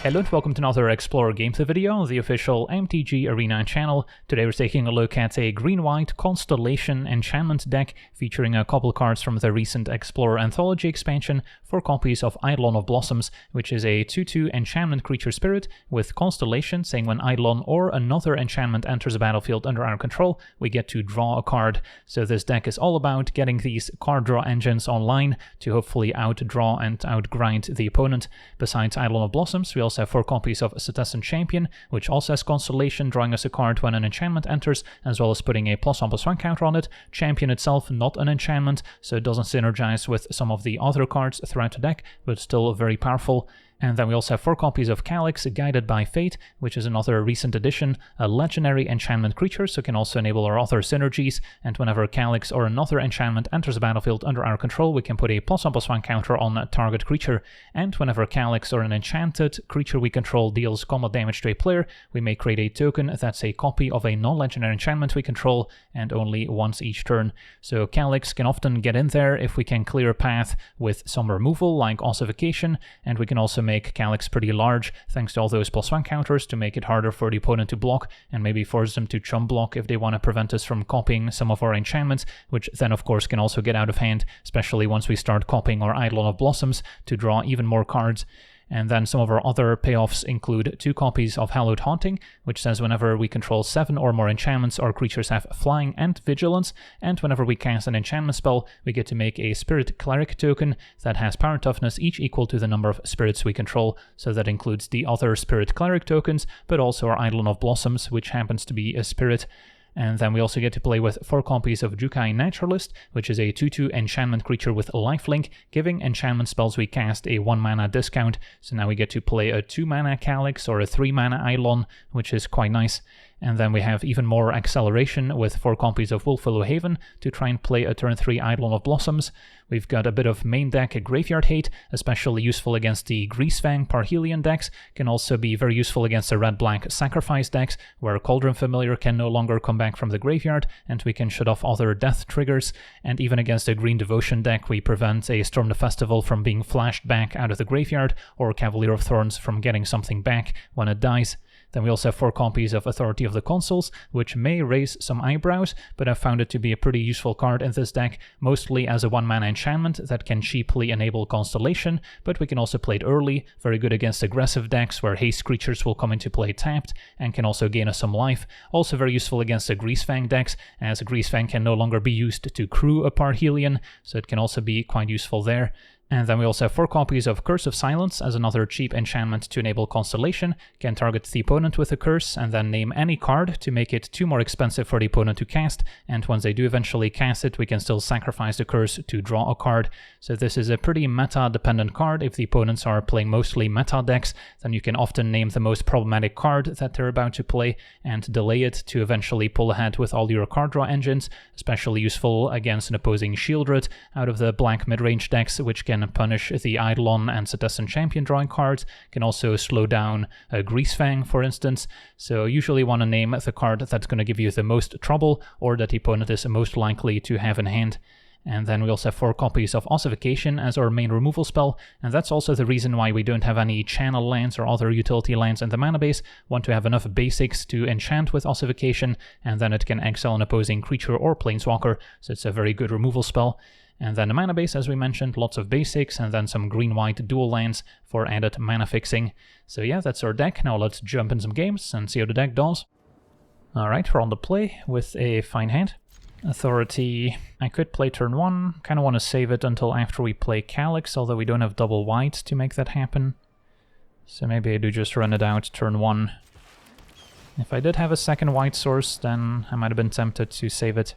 Hello and welcome to another Explorer Gameplay video on the official MTG Arena channel. Today we're taking a look at a green-white Constellation enchantment deck featuring a couple cards from the recent Explorer Anthology expansion, 4 copies of Eidolon of Blossoms, which is a 2/2 enchantment creature spirit with Constellation, saying when Eidolon or another enchantment enters a battlefield under our control, we get to draw a card. So this deck is all about getting these card draw engines online to hopefully outdraw and outgrind the opponent. Besides Eidolon of Blossoms, we also have 4 copies of Selesnya Champion, which also has Constellation, drawing us a card when an enchantment enters, as well as putting a +1/+1 counter on it. Champion itself, not an enchantment, so it doesn't synergize with some of the other cards throughout the deck, but still very powerful. And then we also have 4 copies of Calix, Guided by Fate, which is another recent addition, a legendary enchantment creature, so can also enable our other synergies, and whenever Calix or another enchantment enters a battlefield under our control, we can put a +1/+1 counter on that target creature, and whenever Calix or an enchanted creature we control deals combat damage to a player, we may create a token that's a copy of a non-legendary enchantment we control, and only once each turn. So Calix can often get in there if we can clear a path with some removal, like ossification, and we can also make Calix pretty large thanks to all those +1 counters to make it harder for the opponent to block and maybe force them to chump block if they want to prevent us from copying some of our enchantments, which then of course can also get out of hand, especially once we start copying our Eidolon of Blossoms to draw even more cards. And then some of our other payoffs include 2 copies of Hallowed Haunting, which says whenever we control 7 or more enchantments, our creatures have flying and vigilance, and whenever we cast an enchantment spell, we get to make a Spirit Cleric token that has power and toughness each equal to the number of spirits we control, so that includes the other Spirit Cleric tokens, but also our Eidolon of Blossoms, which happens to be a spirit. And then we also get to play with 4 copies of Jukai Naturalist, which is a 2/2 enchantment creature with lifelink, giving enchantment spells we cast a 1 mana discount. So now we get to play a 2 mana Calix or a 3 mana Eidolon, which is quite nice. And then we have even more acceleration with 4 copies of Wolfwillow Haven to try and play a turn 3 Eidolon of Blossoms. We've got a bit of main deck Graveyard Hate, especially useful against the Greasefang Parhelion decks, can also be very useful against the red-black Sacrifice decks, where Cauldron Familiar can no longer come back from the graveyard, and we can shut off other death triggers, and even against a Green Devotion deck, we prevent a Storm the Festival from being flashed back out of the graveyard, or Cavalier of Thorns from getting something back when it dies. Then we also have 4 copies of Authority of the Consuls, which may raise some eyebrows, but I've found it to be a pretty useful card in this deck, mostly as a 1 mana enchantment that can cheaply enable Constellation, but we can also play it early, very good against aggressive decks where haste creatures will come into play tapped, and can also gain us some life. Also very useful against the Greasefang decks, as Greasefang can no longer be used to crew a Parhelion, so it can also be quite useful there. And then we also have 4 copies of Curse of Silence as another cheap enchantment to enable Constellation, can target the opponent with a curse and then name any card to make it 2 more expensive for the opponent to cast, and once they do eventually cast it, we can still sacrifice the curse to draw a card. So this is a pretty meta-dependent card. If the opponents are playing mostly meta decks, then you can often name the most problematic card that they're about to play and delay it to eventually pull ahead with all your card draw engines, especially useful against an opposing Shieldred out of the black midrange decks, which can punish the Eidolon and Selesnya Champion drawing cards, can also slow down a Greasefang, for instance. So usually want to name the card that's going to give you the most trouble, or that the opponent is most likely to have in hand. And then we also have 4 copies of Ossification as our main removal spell, and that's also the reason why we don't have any channel lands or other utility lands in the mana base. Want to have enough basics to enchant with Ossification, and then it can exile an opposing creature or planeswalker, so it's a very good removal spell. And then the mana base, as we mentioned, lots of basics, and then some green-white dual lands for added mana fixing. So yeah, that's our deck. Now let's jump in some games and see how the deck does. Alright, we're on the play with a fine hand. Authority, I could play turn 1, kind of want to save it until after we play Calix, although we don't have double white to make that happen. So maybe I do just run it out turn 1. If I did have a second white source, then I might have been tempted to save it.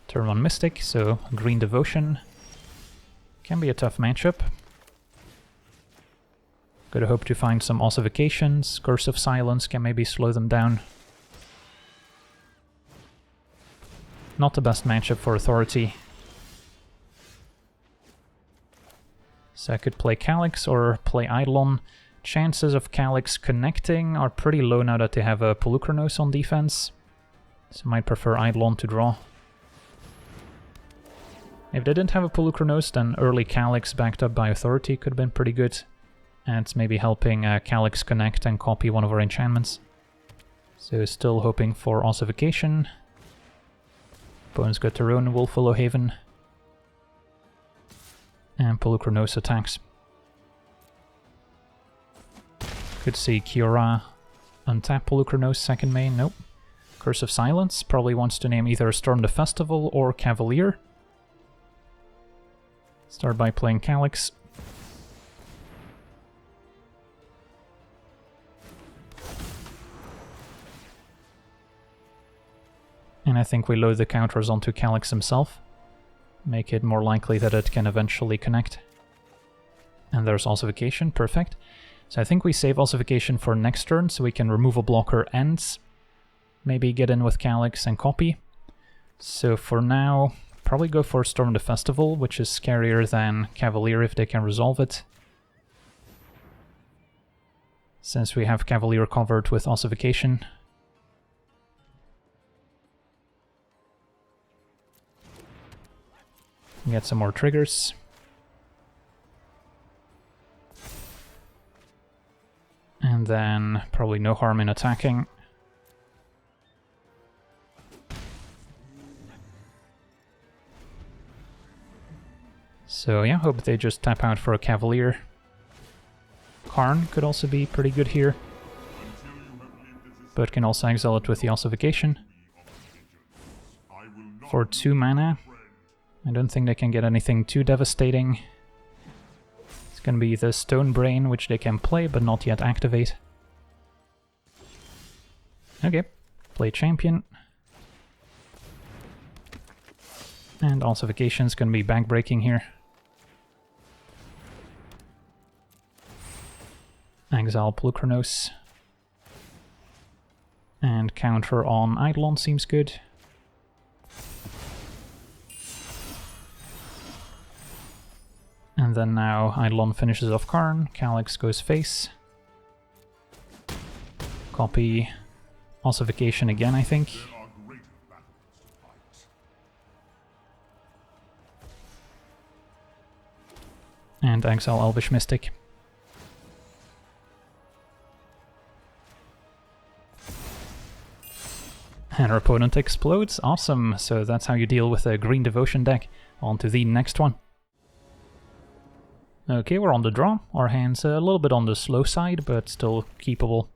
Turn 1 Mystic, so Green Devotion. Can be a tough matchup. Gotta hope to find some Ossifications. Curse of Silence can maybe slow them down. Not the best matchup for Authority. So I could play Calix or play Eidolon. Chances of Calix connecting are pretty low now that they have a Polukranos on defense. So I might prefer Eidolon to draw. If they didn't have a Polukranos, then early Calix backed up by Authority could have been pretty good. And maybe helping Calix connect and copy one of our enchantments. So still hoping for ossification. Opponent's got their own Wolfwillow Haven. And Polukranos attacks. Could see Kiora untap Polukranos second main, nope. Curse of Silence probably wants to name either Storm the Festival or Cavalier. Start by playing Calix. And I think we load the counters onto Calix himself. Make it more likely that it can eventually connect. And there's ossification, perfect. So I think we save ossification for next turn so we can remove a blocker and maybe get in with Calix and copy. So for now, probably go for Storm the Festival, which is scarier than Cavalier if they can resolve it. Since we have Cavalier covered with ossification. Get some more triggers. And then probably no harm in attacking. So yeah, hope they just tap out for a Cavalier. Karn could also be pretty good here. But can also exile it with the ossification. For 2 mana. I don't think they can get anything too devastating. It's gonna be the Stone Brain, which they can play, but not yet activate. Okay, play Champion. And ossification's gonna be backbreaking here. Exile Polukranos. And counter on Eidolon seems good. And then now Eidolon finishes off Karn, Calix goes face. Copy ossification again, I think. And exile Elvish Mystic. And our opponent explodes, awesome, so that's how you deal with a green devotion deck. On to the next one. Okay, we're on the draw. Our hand's a little bit on the slow side, but still keepable.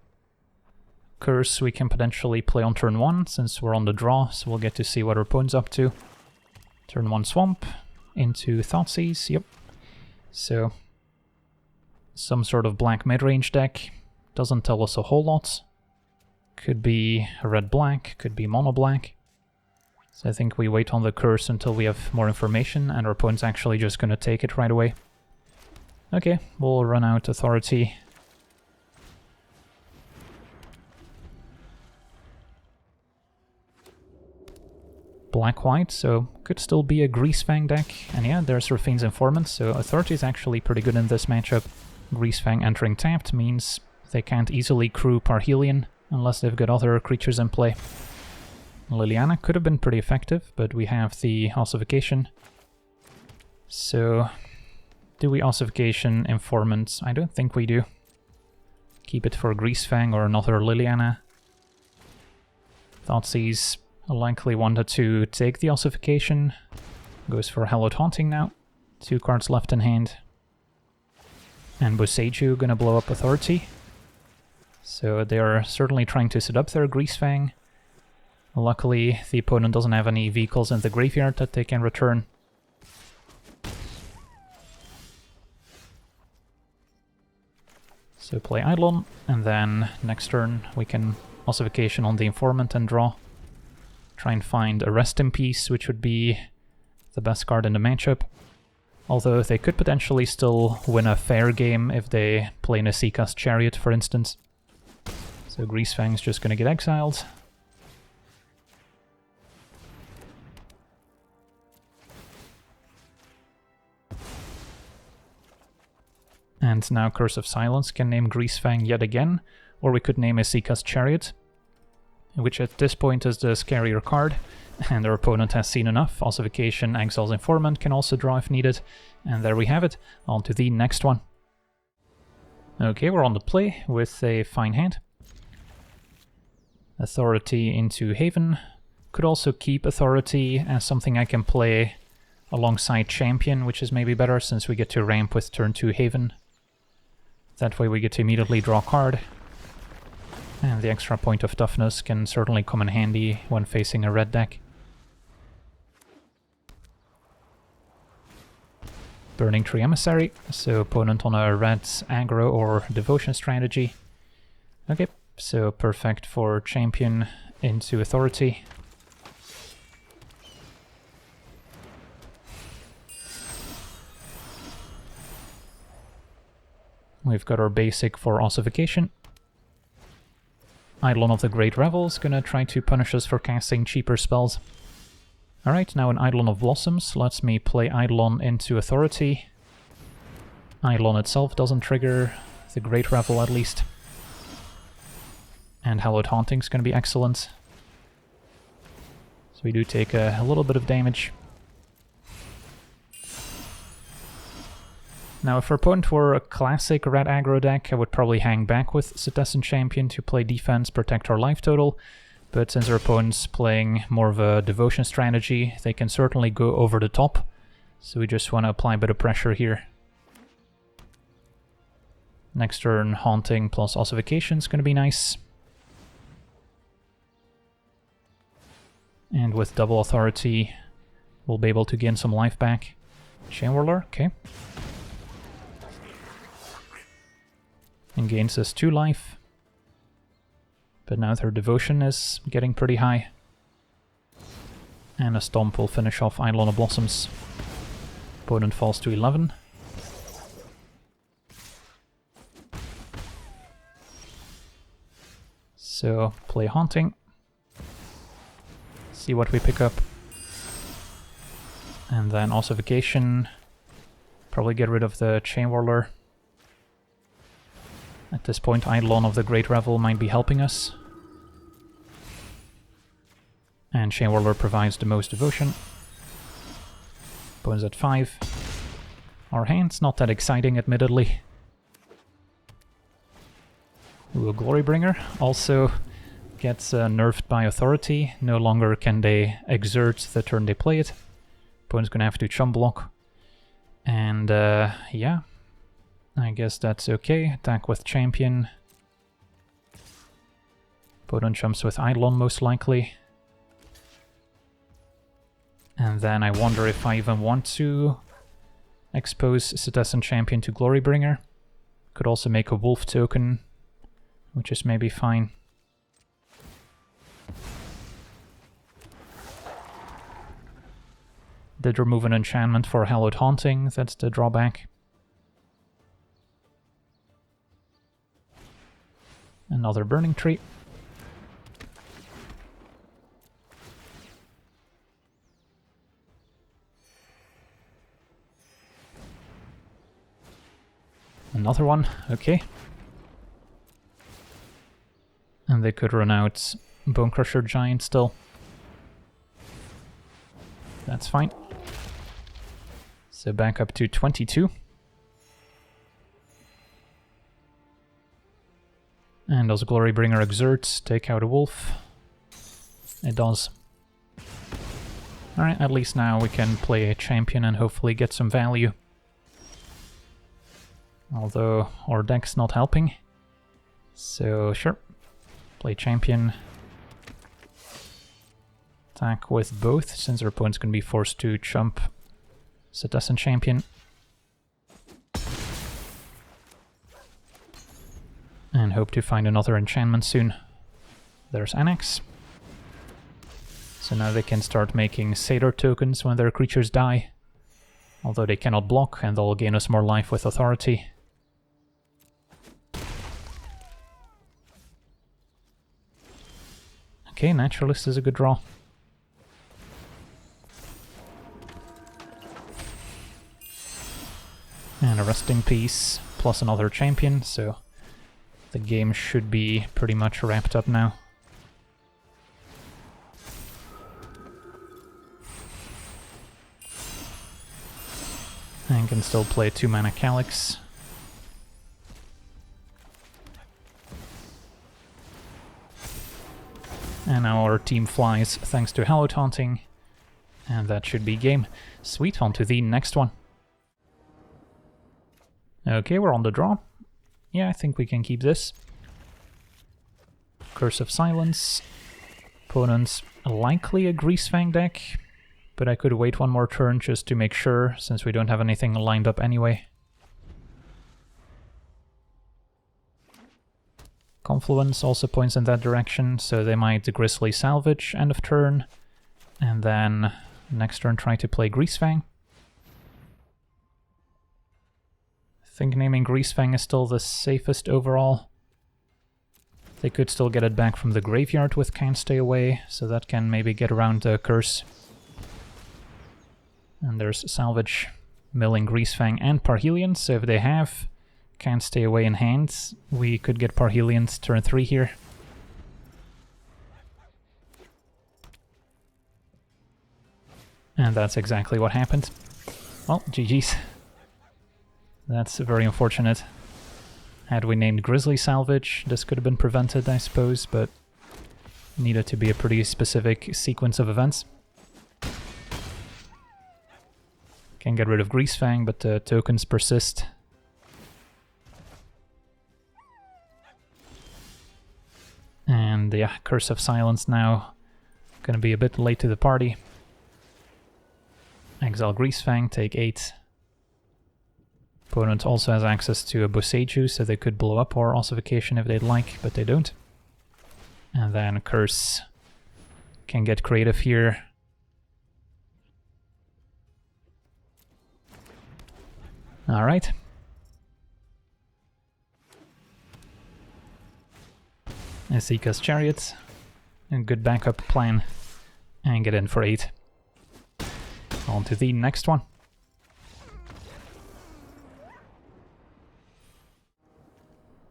Curse we can potentially play on turn 1, since we're on the draw, so we'll get to see what our opponent's up to. Turn 1 Swamp, into Thoughtseize, yep. So, some sort of black midrange deck. Doesn't tell us a whole lot. Could be red-black, could be mono-black. So I think we wait on the curse until we have more information, and our opponent's actually just gonna take it right away. Okay, we'll run out Authority. Black-white, so could still be a Greasefang deck. And yeah, there's Rafine's Informant, so Authority is actually pretty good in this matchup. Greasefang entering tapped means they can't easily crew Parhelion, unless they've got other creatures in play. Liliana could have been pretty effective, but we have the ossification. So, do we ossification Informant? I don't think we do. Keep it for Greasefang or another Liliana. Thoughtseize likely wanted to take the ossification. Goes for Hallowed Haunting now. 2 cards left in hand. And Boseiju gonna blow up Authority. So they are certainly trying to set up their Greasefang. Luckily, the opponent doesn't have any vehicles in the graveyard that they can return. So play Eidolon, and then next turn we can ossification on the Informant and draw. Try and find a Rest in Peace, which would be the best card in the matchup. Although they could potentially still win a fair game if they play Nasika's Chariot, for instance. So Greasefang's just gonna get exiled. And now Curse of Silence can name Greasefang yet again, or we could name Nasika's Chariot. which at this point is the scarier card, and their opponent has seen enough. Ossification, Exile's Informant can also draw if needed, and there we have it. On to the next one. Okay, we're on the play with a fine hand. Authority into Haven. Could also keep Authority as something I can play alongside Champion, which is maybe better since we get to ramp with turn 2 Haven. That way we get to immediately draw a card. And the extra point of toughness can certainly come in handy when facing a red deck. Burning Tree Emissary, so opponent on a red aggro or devotion strategy. Okay, so perfect for Champion into Authority. We've got our basic for Ossification. Eidolon of the Great Revels, gonna try to punish us for casting cheaper spells. Alright, now an Eidolon of Blossoms lets me play Eidolon into Authority. Eidolon itself doesn't trigger the Great Revel at least. And Hallowed Haunting's gonna be excellent. So we do take a little bit of damage. Now if our opponent were a classic red aggro deck, I would probably hang back with Citizen Champion to play defense, protect our life total. But since our opponent's playing more of a devotion strategy, they can certainly go over the top. So we just want to apply a bit of pressure here. Next turn, Haunting plus Ossification is going to be nice. And with double Authority, we'll be able to gain some life back. Chain Whirler, okay. And gains us 2 life. But now their devotion is getting pretty high. And a Stomp will finish off Eidolon of Blossoms. Opponent falls to 11. So, play Haunting. See what we pick up. And then Ossification. Probably get rid of the Chain Whirler. At this point, Eidolon of the Great Revel might be helping us. And Chain Whirler provides the most devotion. Opponent's at 5. Our hand's not that exciting, admittedly. Ooh, Glorybringer also gets nerfed by Authority. No longer can they exert the turn they play it. Opponent's gonna have to chump block. And yeah. I guess that's okay. Attack with Champion. Opponent jumps with Eidolon most likely. And then I wonder if I even want to expose Citizen Champion to Glorybringer. Could also make a Wolf token, which is maybe fine. Did remove an enchantment for Hallowed Haunting, that's the drawback. Another Burning Tree. Another one, okay. And they could run out Bonecrusher Giant still. That's fine. So back up to 22. And does Glorybringer exert take out a wolf? It does. Alright, at least now we can play a Champion and hopefully get some value. Although our deck's not helping. So sure, play Champion. Attack with both, since our opponent's going to be forced to chump Citizen Champion. And hope to find another enchantment soon. There's Annex. So now they can start making Satyr tokens when their creatures die. Although they cannot block, and they'll gain us more life with Authority. Okay, Naturalist is a good draw. And a Resting Piece, plus another Champion, so the game should be pretty much wrapped up now. And can still play 2-mana Calix. And now our team flies thanks to Hello Taunting. And that should be game. Sweet, on to the next one. Okay, we're on the draw. Yeah, I think we can keep this. Curse of Silence. Opponent's likely a Greasefang deck, but I could wait one more turn just to make sure, since we don't have anything lined up anyway. Confluence also points in that direction, so they might Grizzly Salvage end of turn, and then next turn try to play Greasefang. I think naming Greasefang is still the safest overall. They could still get it back from the graveyard with Can't Stay Away, so that can maybe get around the curse. And there's Salvage, milling Greasefang and Parhelion, so if they have Can't Stay Away in hand, we could get Parhelions turn 3 here. And that's exactly what happened. Well, GG's. That's very unfortunate. Had we named Grizzly Salvage, this could have been prevented, I suppose, but needed to be a pretty specific sequence of events. Can get rid of Greasefang, but the tokens persist. And yeah, Curse of Silence now. Gonna be a bit late to the party. Exile Greasefang, take 8. Opponent also has access to a Boseiju, so they could blow up our Ossification if they'd like, but they don't. And then Curse can get creative here. Alright. Esika's Chariot. A good backup plan. And get in for 8. On to the next one.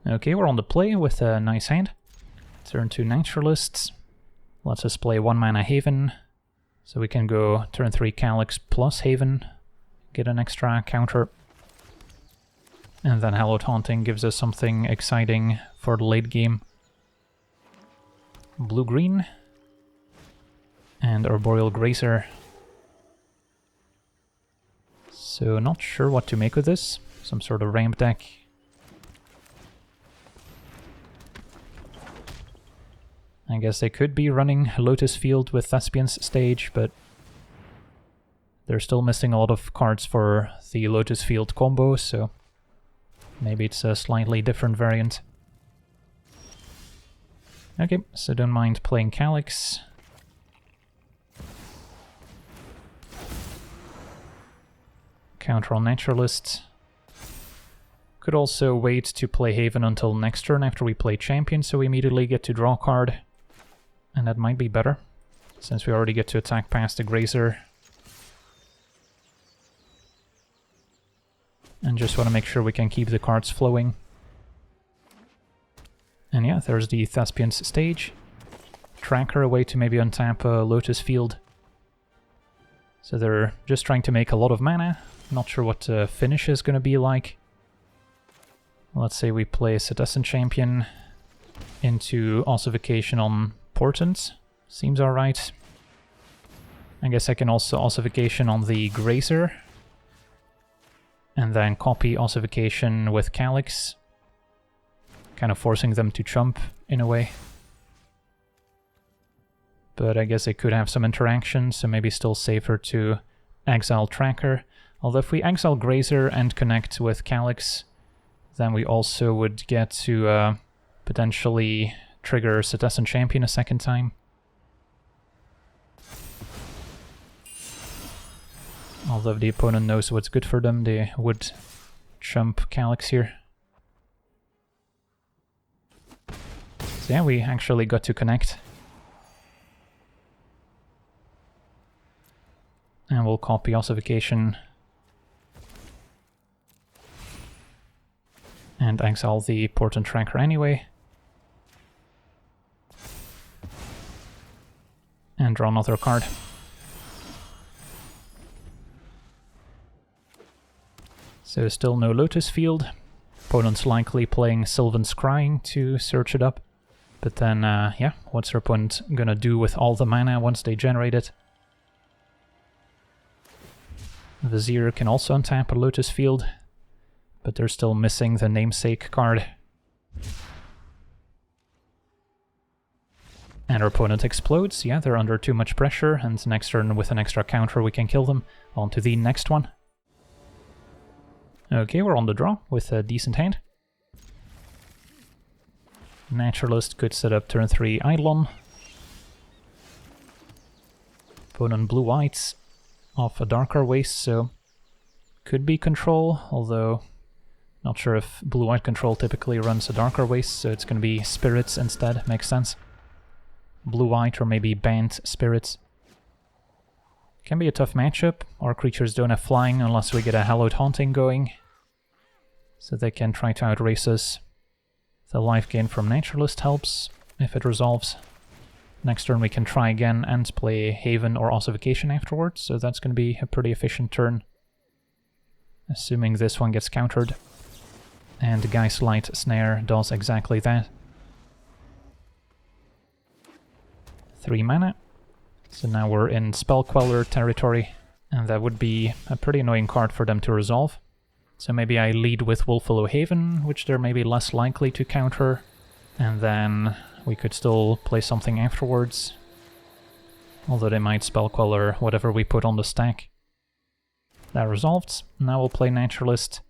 Okay, we're on the play with a nice hand. Turn 2 Naturalists. Let's us play 1-mana Haven. So we can go turn 3 Calix plus Haven. Get an extra counter. And then Hello Taunting gives us something exciting for the late game. Blue-green. And Arboreal Grazer. So not sure what to make with this. Some sort of ramp deck. I guess they could be running Lotus Field with Thespian's Stage, but they're still missing a lot of cards for the Lotus Field combo, so maybe it's a slightly different variant. Okay, so don't mind playing Calix. Counter on Naturalist. Could also wait to play Haven until next turn after we play Champion, so we immediately get to draw a card. And that might be better, since we already get to attack past the Grazer. And just want to make sure we can keep the cards flowing. And yeah, there's the Thespian's Stage. Tracker, a way to maybe untap a Lotus Field. So they're just trying to make a lot of mana. Not sure what the finish is going to be like. Let's say we play Citizen Champion into Ossification on Portent. Seems alright. I guess I can also Ossification on the Grazer. And then copy Ossification with Calix. Kind of forcing them to chump in a way. But I guess it could have some interaction, so maybe still safer to exile Tracker. Although if we exile Grazer and connect with Calix, then we also would get to potentially trigger Citizen Champion a second time. Although if the opponent knows what's good for them, they would chump Calix here. So yeah, we actually got to connect. And we'll copy Ossification. And exile the Portent Tracker anyway. And draw another card. So still no Lotus Field. Opponent's likely playing Sylvan Scrying to search it up. But then, yeah, what's our opponent gonna do with all the mana once they generate it? Vizier can also untap a Lotus Field, but they're still missing the namesake card. And our opponent explodes. Yeah, they're under too much pressure, and next turn with an extra counter we can kill them. On to the next one. Okay, we're on the draw with a decent hand. Naturalist could set up turn 3 Eidolon. Opponent blue-whites off a darker waste, so could be control, although not sure if blue-white control typically runs a darker waste, so it's going to be spirits instead, makes sense. Blue-white or maybe banned spirits. Can be a tough matchup. Our creatures don't have flying unless we get a Hallowed Haunting going, so they can try to outrace us. The life gain from Naturalist helps if it resolves. Next turn we can try again and play Haven or Ossification afterwards, so that's going to be a pretty efficient turn. Assuming this one gets countered. And Geistlight Snare does exactly that. 3 mana. So now we're in Spell Queller territory, and that would be a pretty annoying card for them to resolve. So maybe I lead with Wolfwillow Haven, which they're maybe less likely to counter, and then we could still play something afterwards. Although they might Spell Queller whatever we put on the stack. That resolved. Now we'll play Naturalist.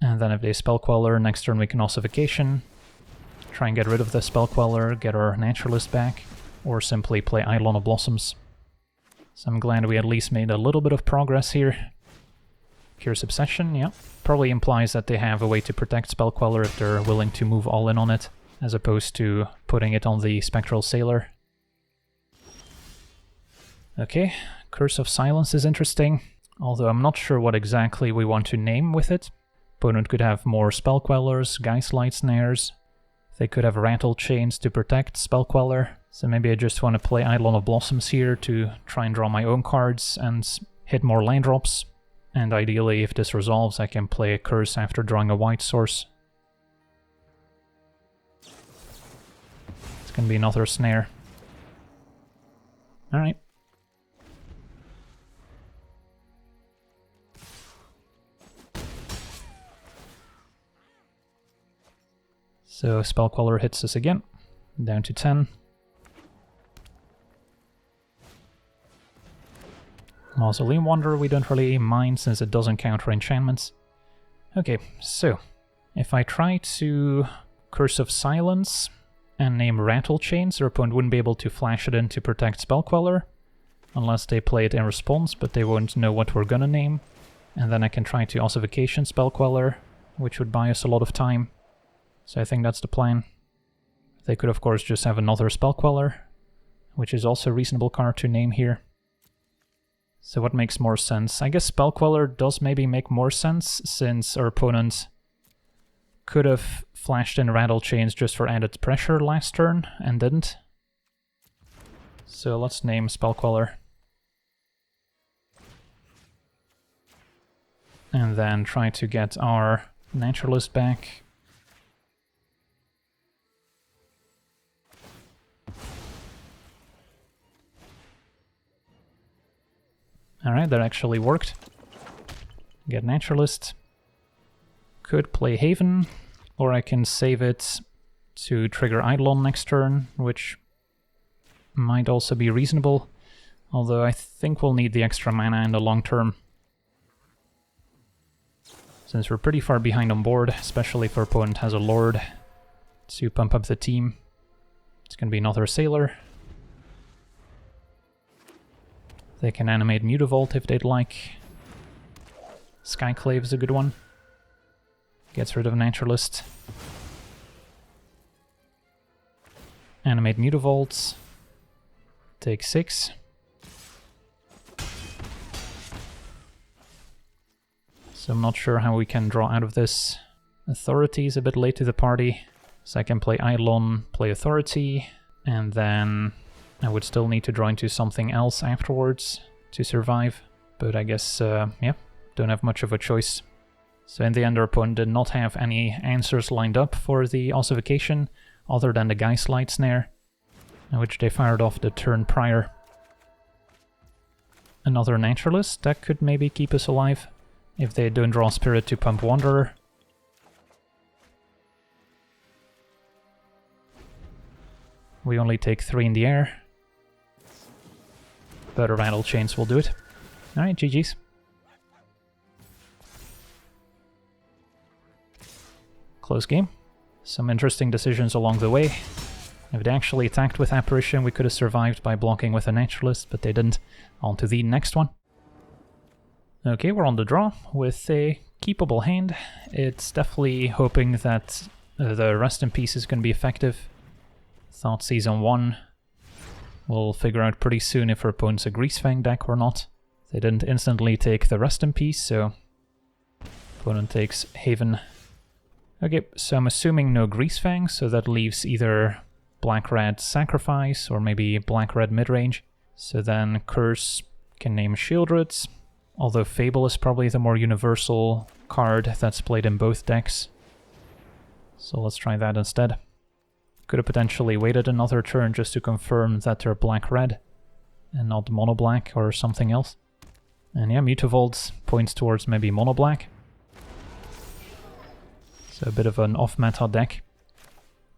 And then if they Spell Queller, next turn we can Ossification. Try and get rid of the Spell Queller, get our Naturalist back, or simply play Eidolon of Blossoms. So I'm glad we at least made a little bit of progress here. Curious Obsession, yeah. Probably implies that they have a way to protect Spell Queller if they're willing to move all in on it, as opposed to putting it on the Spectral Sailor. Okay, Curse of Silence is interesting, although I'm not sure what exactly we want to name with it. Opponent could have more Spell Quellers, Geistlight Snares. They could have Rattle Chains to protect Spell Queller, so maybe I just want to play Eidolon of Blossoms here to try and draw my own cards and hit more land drops. And ideally, if this resolves, I can play a Curse after drawing a white source. It's gonna be another Snare. Alright. So Spell Queller hits us again, down to 10. Mausoleum Wanderer we don't really mind since it doesn't counter enchantments. Okay, so if I try to Curse of Silence and name Rattle Chains, their opponent wouldn't be able to flash it in to protect Spell Queller, unless they play it in response, but they won't know what we're gonna name. And then I can try to Ossification Spell Queller, which would buy us a lot of time. So I think that's the plan. They could of course just have another Spell Queller, which is also a reasonable card to name here. So what makes more sense? I guess Spell Queller does maybe make more sense, since our opponent could have flashed in Rattle Chains just for added pressure last turn, and didn't. So let's name Spell Queller. And then try to get our Naturalist back. Alright, that actually worked. Get Naturalist. Could play Haven, or I can save it to trigger Eidolon next turn, which might also be reasonable, although I think we'll need the extra mana in the long term. Since we're pretty far behind on board, especially if our opponent has a Lord to pump up the team. It's gonna be another Sailor. They can animate Mutavault if they'd like. Skyclave is a good one. Gets rid of Naturalist. Animate Mutavault. Take 6. So I'm not sure how we can draw out of this. Authority is a bit late to the party. So I can play Eidolon, play Authority, and then I would still need to draw into something else afterwards to survive, But I guess, yeah, don't have much of a choice. So in the end, our opponent did not have any answers lined up for the ossification, other than the Geist Light Snare, which they fired off the turn prior. Another Naturalist, that could maybe keep us alive, if they don't draw Spirit to pump Wanderer. We only take 3 in the air, but a Rattle Chains will do it. Alright, GG's. Close game. Some interesting decisions along the way. If they actually attacked with Apparition, we could have survived by blocking with a Naturalist, but they didn't. On to the next one. Okay, we're on the draw with a keepable hand. It's definitely hoping that the Rest in Peace is going to be effective. Thought Season 1 we'll figure out pretty soon if our opponent's a Greasefang deck or not. They didn't instantly take the Rest in Peace, so opponent takes Haven. Okay, so I'm assuming no Greasefang, so that leaves either Black-Red Sacrifice or maybe Black-Red Midrange. So then Curse can name Shieldroots, although Fable is probably the more universal card that's played in both decks. So let's try that instead. Could have potentially waited another turn just to confirm that they're black-red and not mono-black or something else. And yeah, Mutavault points towards maybe mono-black. So a bit of an off-meta deck.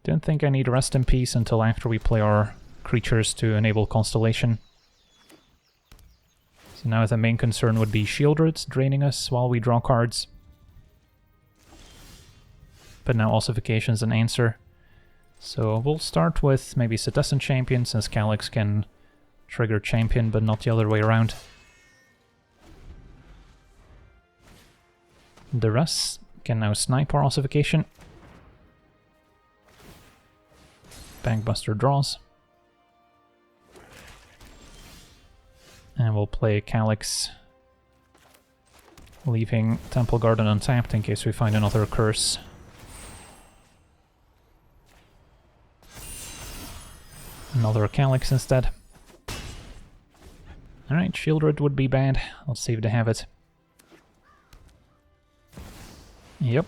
Don't think I need Rest in Peace until after we play our creatures to enable Constellation. So now the main concern would be Shieldroots draining us while we draw cards. But now Ossification's an answer. So we'll start with maybe Citizen Champion, since Calix can trigger Champion, but not the other way around. The rest can now snipe our Ossification. Bankbuster draws. And we'll play Calix, leaving Temple Garden untapped in case we find another curse. Another Calix instead. Alright, Shieldred would be bad. Let's see if they have it. Yep.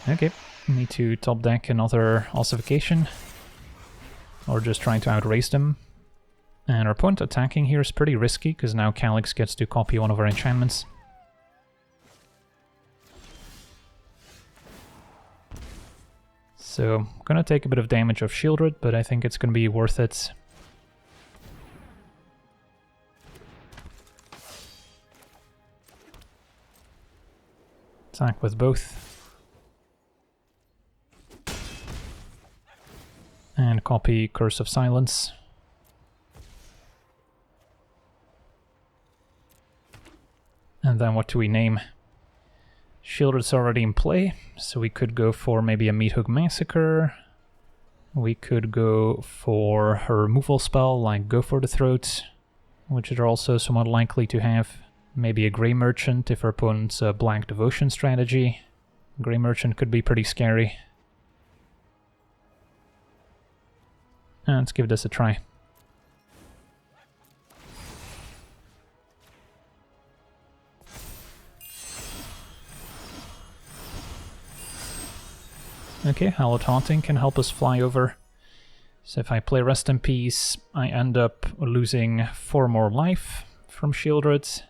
Okay, need to top deck another Ossification. Or just trying to outrace them. And our opponent attacking here is pretty risky, because now Calix gets to copy one of our enchantments. So, I'm gonna take a bit of damage of Shieldred, but I think it's gonna be worth it. Attack with both. And copy Curse of Silence. And then what do we name? Shieldred's already in play, so we could go for maybe a Meathook Massacre. We could go for her removal spell, like Go for the Throat, which are also somewhat likely to have. Maybe a Grey Merchant if our opponent's a Black Devotion strategy. Grey Merchant could be pretty scary. Let's give this a try. Okay, Hallowed Haunting can help us fly over. So if I play Rest in Peace, I end up losing 4 more life from Shieldred.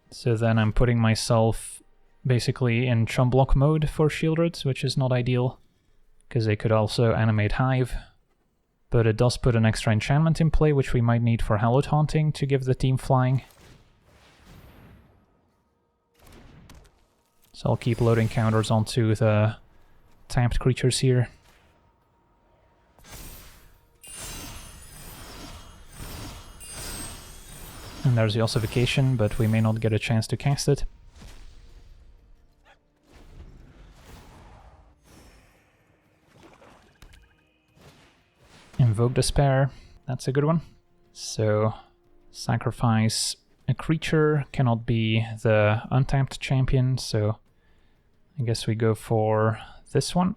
So then I'm putting myself basically in chum block mode for Shieldred, which is not ideal, because they could also animate Hive. But it does put an extra enchantment in play, which we might need for Hallowed Haunting to give the team flying. So I'll keep loading counters onto the tapped creatures here. And there's the Ossification, but we may not get a chance to cast it. Invoke Despair, that's a good one. So, sacrifice a creature, cannot be the untapped champion, so I guess we go for this one.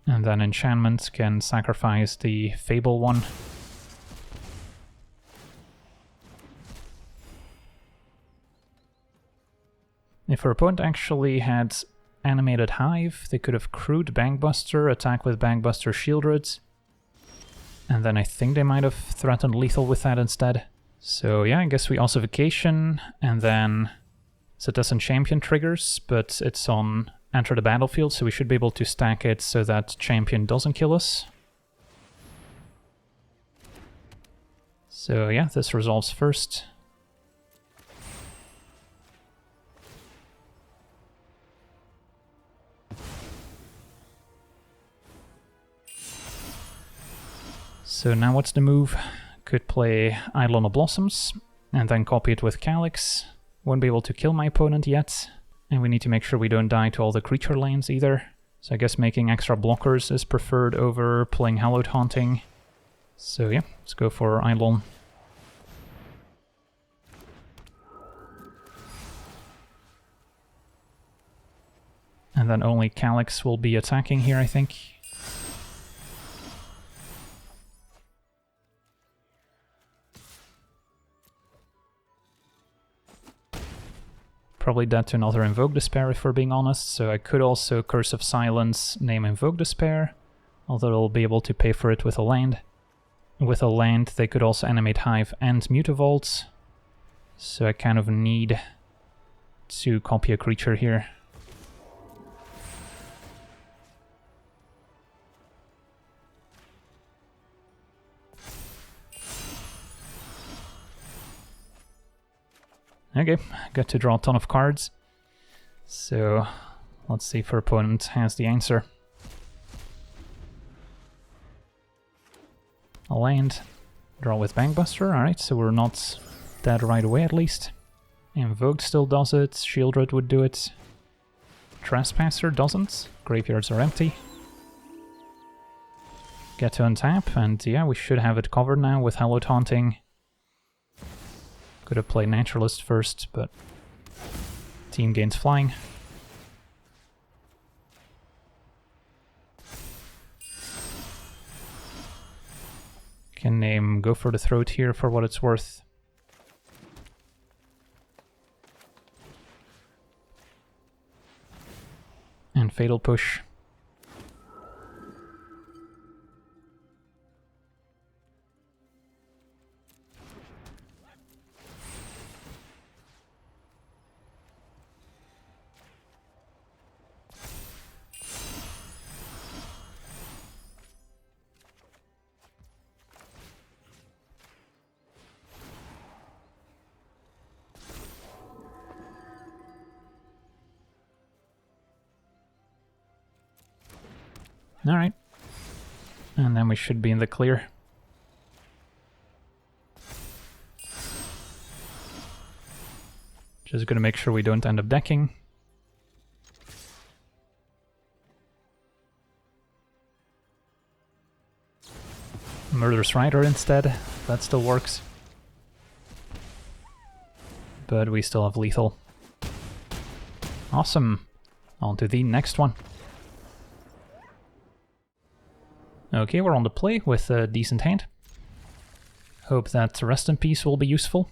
And then enchantment can sacrifice the Fable one. If our opponent actually had animated Hive, they could have crewed Bankbuster, attack with Bankbuster Shieldred, and then I think they might have threatened lethal with that instead. So yeah, I guess we Ossification, and then Citizen Champion triggers, but it's on Enter the Battlefield, so we should be able to stack it so that Champion doesn't kill us. So yeah, this resolves first. So now what's the move? Could play Eidolon of Blossoms, and then copy it with Calix. Won't be able to kill my opponent yet, and we need to make sure we don't die to all the creature lands either. So I guess making extra blockers is preferred over playing Hallowed Haunting. So yeah, let's go for Eidolon. And then only Calix will be attacking here, I think. Probably dead to another Invoke Despair if we're being honest, so I could also Curse of Silence, name Invoke Despair, although they'll be able to pay for it with a land. With a land they could also animate Hive and Mutavault, so I kind of need to copy a creature here. Okay, got to draw a ton of cards. So let's see if our opponent has the answer. A land, draw with Bankbuster, alright, so we're not dead right away at least. Invoke still does it, Shieldred would do it. Trespasser doesn't, graveyards are empty. Get to untap, and yeah, we should have it covered now with Hallowed Haunting. Could have played Naturalist first, but team gains flying. Can name Go for the Throat here for what it's worth. And Fatal Push. Alright. And then we should be in the clear. Just gonna make sure we don't end up decking. Murderous Rider instead, that still works. But we still have lethal. Awesome. On to the next one. Okay, we're on the play with a decent hand. Hope that Rest in Peace will be useful.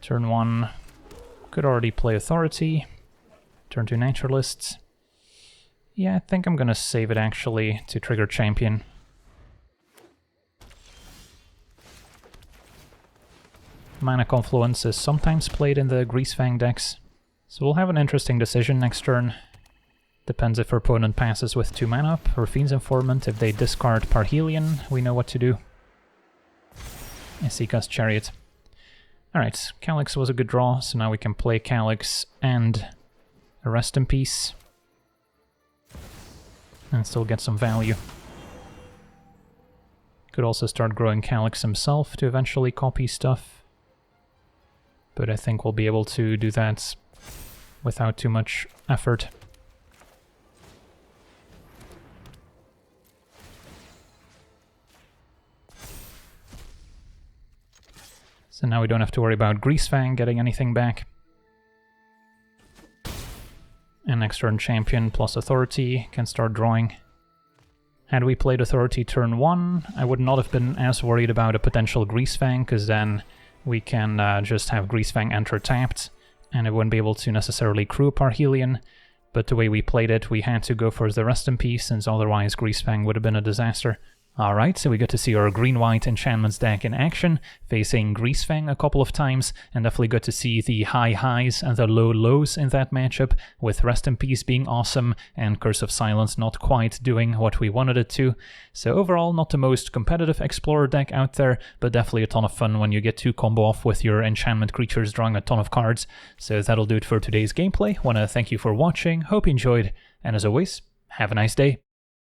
Turn 1, could already play Authority. Turn 2 Naturalist. Yeah, I think I'm gonna save it actually to trigger Champion. Mana Confluence is sometimes played in the Greasefang decks, so we'll have an interesting decision next turn. Depends if our opponent passes with 2 mana up, or Fiend's Informant. If they discard Parhelion, we know what to do. Esika's Chariot. Alright, Calix was a good draw, so now we can play Calix and a Rest in Peace. And still get some value. Could also start growing Calix himself to eventually copy stuff. But I think we'll be able to do that without too much effort. So now we don't have to worry about Greasefang getting anything back. And next turn Champion plus Authority can start drawing. Had we played Authority turn 1, I would not have been as worried about a potential Greasefang, because then we can just have Greasefang enter tapped, and I wouldn't be able to necessarily crew a Parhelion, but the way we played it, we had to go for the Rest in Peace, since otherwise Greasefang would have been a disaster. Alright, so we get to see our green-white enchantments deck in action, facing Greasefang a couple of times, and definitely good to see the high highs and the low lows in that matchup, with Rest in Peace being awesome and Curse of Silence not quite doing what we wanted it to. So overall, not the most competitive Explorer deck out there, but definitely a ton of fun when you get to combo off with your enchantment creatures drawing a ton of cards. So that'll do it for today's gameplay. Want to thank you for watching, hope you enjoyed, and as always, have a nice day.